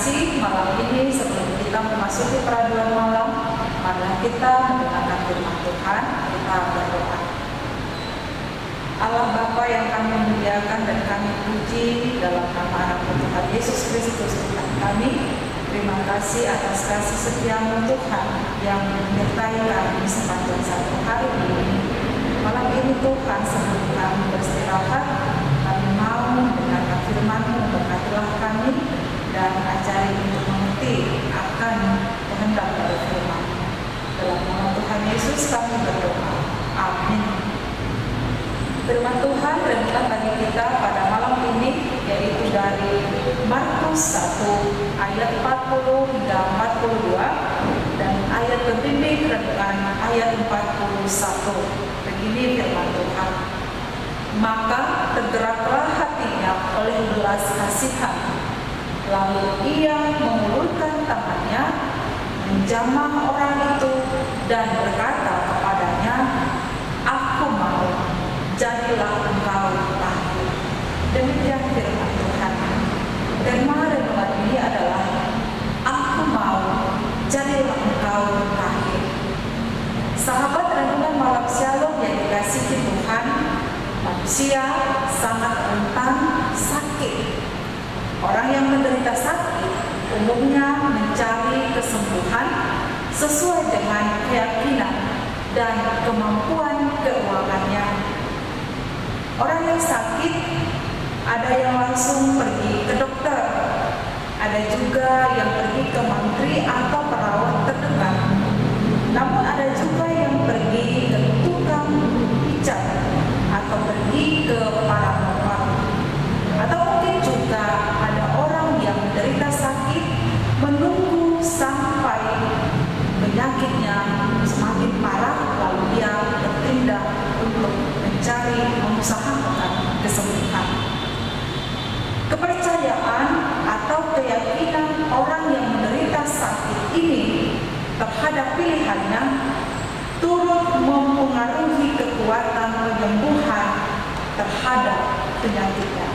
kasih, malam ini sebelum kita memasuki peraduan malam, mari kita mendengarkan firman Tuhan, kita berdoa. Allah Bapa yang kami muliakan dan kami puji dalam nama Anak Tuhan Yesus Kristus Tuhan kami, terima kasih atas kasih setia-Mu Tuhan yang menyertai kami sepanjang satu hari ini. Malam ini Tuhan, sebelum kami beristirahat, kami mau mendengarkan firman-Mu, berkatilah kami dan ajari untuk mengerti akan kehendak dari firman. Dalam nama Tuhan Yesus kami berdoa. Amin. Firman Tuhan renungan bagi kita pada malam ini yaitu dari Markus 1 ayat 40 hingga 42 dan ayat pembimbing renungan ayat 41. Begini firman Tuhan. Maka tergeraklah hatinya oleh belas kasihan, lalu ia mengulurkan tangannya, menjamah orang itu dan berkata kepadanya, "Aku mau, jadilah engkau tahir." Demikian firman Tuhan. Tema renungan ini adalah "Aku mau, jadilah engkau tahir." Sahabat renungan malam Shalom yang dikasihi Tuhan, manusia sangat rentan sakit. Orang yang menderita sakit umumnya mencari kesembuhan sesuai dengan keyakinan dan kemampuan keuangannya. Orang yang sakit ada yang langsung pergi ke dokter, ada juga yang pergi ke mantri atau perawat terdekat. Namun ada juga yang pergi ke tukang pijat atau pergi ke paranormal. Atau mungkin juga ada orang yang menderita sakit menunggu sampai penyakitnya semakin parah lalu dia bertindak untuk mencari mengusahakan kesembuhan. Kepercayaan atau keyakinan orang yang menderita sakit ini terhadap pilihannya turut mempengaruhi kekuatan penyembuhan terhadap penyakitnya.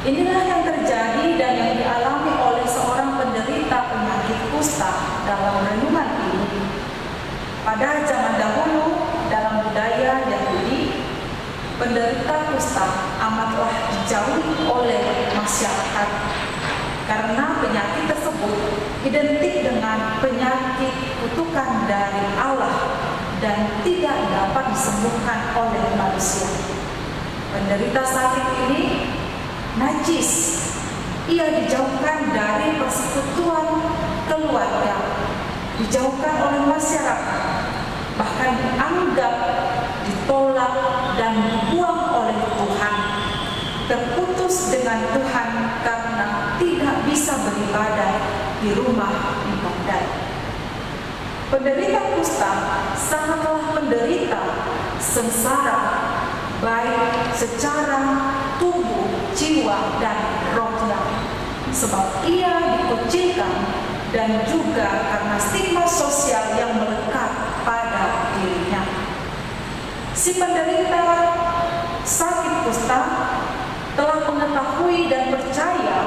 Inilah yang terjadi dan yang dialami oleh seorang penderita penyakit kusta dalam renungan ini. Pada zaman dahulu, dalam budaya Yahudi, penderita kusta amatlah dijauhi oleh masyarakat karena penyakit tersebut identik dengan penyakit kutukan dari Allah dan tidak dapat disembuhkan oleh manusia. Penderita sakit ini najis. Ia dijauhkan dari persekutuan keluarga, dijauhkan oleh masyarakat, bahkan dianggap ditolak dan dibuang oleh Tuhan, terputus dengan Tuhan karena tidak bisa beribadah di rumah ibadat. Penderita kusta sangatlah menderita sengsara, baik secara tubuh, jiwa, dan rohnya, sebab ia dikucilkan dan juga karena stigma sosial yang melekat pada dirinya. Si penderita sakit kusta telah mengetahui dan percaya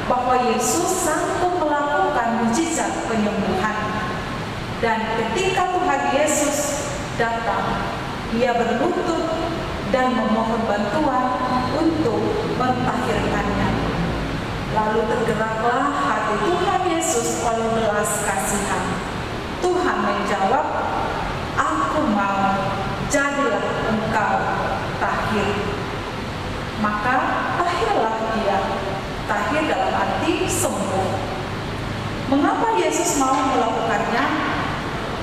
bahwa Yesus sanggup melakukan mujizat penyembuhan. Dan ketika Tuhan Yesus datang, ia berlutut dan memohon bantuan untuk mentahirkannya. Lalu tergeraklah hati Tuhan Yesus oleh belas kasihan. Tuhan menjawab, "Aku mau, jadilah engkau tahir." Maka tahirlah dia. Tahir dalam arti sembuh. Mengapa Yesus mau melakukannya?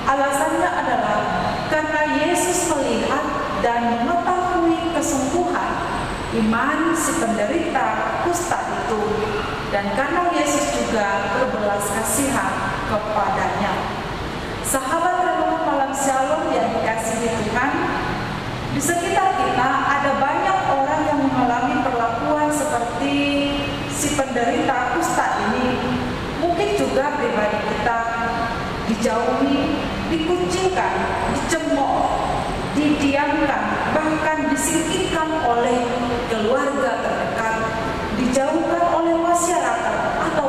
Alasannya adalah karena Yesus melihat dan mengetahui kesembuhan iman si penderita kusta itu, dan karena Yesus juga berbelas kasihan kepadanya. Sahabat renungan malam Shalom yang dikasihi Tuhan, di sekitar kita ada banyak orang yang mengalami perlakuan seperti si penderita kusta ini. Mungkin juga pribadi kita dijauhi, dikucilkan, dicemooh, didiamkan, bahkan disingkirkan oleh keluarga terdekat, dijauhkan oleh masyarakat atau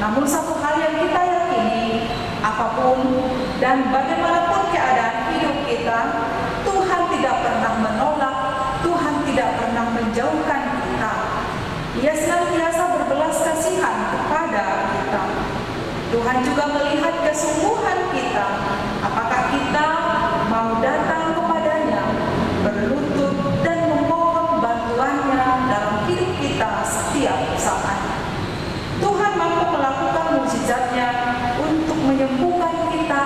Namun satu hal yang kita yakini, apapun dan bagaimanapun keadaan hidup kita, Tuhan tidak pernah menolak, Tuhan tidak pernah menjauhkan kita. Ia senantiasa berbelas kasihan kepada kita. Tuhan juga melihat kesungguhan kita, apakah kita mau datang kepadanya, berlutut dan memohon bantuannya dalam hidup kita setiap saat. Tuhan mampu melakukan mukjizatnya untuk menyembuhkan kita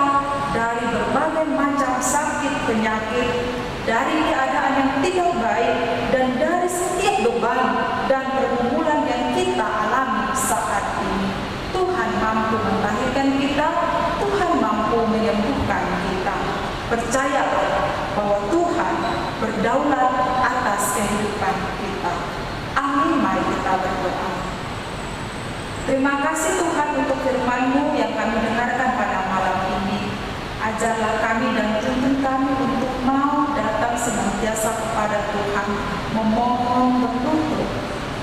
dari berbagai macam sakit penyakit, dari keadaan yang tidak baik, dan dari setiap beban dan pergumulan yang kita alami saat ini. Tuhan mampu melahirkan kita, Tuhan mampu menyembuhkan kita. Percayalah bahwa Tuhan berdaulat atas kehidupan kita. Amin. Mari kita berdoa. Terima kasih Tuhan untuk firman-Mu yang kami dengarkan pada malam ini. Ajarlah kami dan tuntun kami untuk mau datang senantiasa kepada Tuhan, memohon berlutut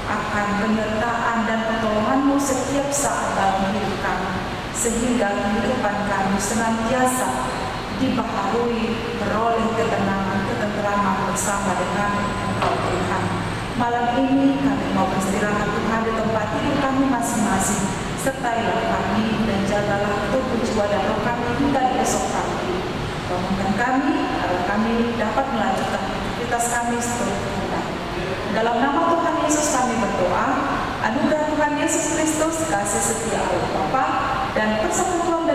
akan penyertaan dan pertolongan-Mu setiap saat dalam hidup kami, sehingga kehidupan kami senantiasa dibaharui, beroleh ketenangan, ketenteraman bersama dengan Engkau Tuhan. Malam ini kami mau beristirahat Tuhan di tempat tidur kami masing-masing. Sertailah kami dan jagalah tubuh jiwa dan roh kami hingga esok pagi. Bangunkan kami agar kami dapat melanjutkan aktivitas kami seperti kehendak. Dalam nama Tuhan Yesus kami berdoa. Anugerah Tuhan Yesus Kristus, kasih setia Allah Bapa dan persekutuan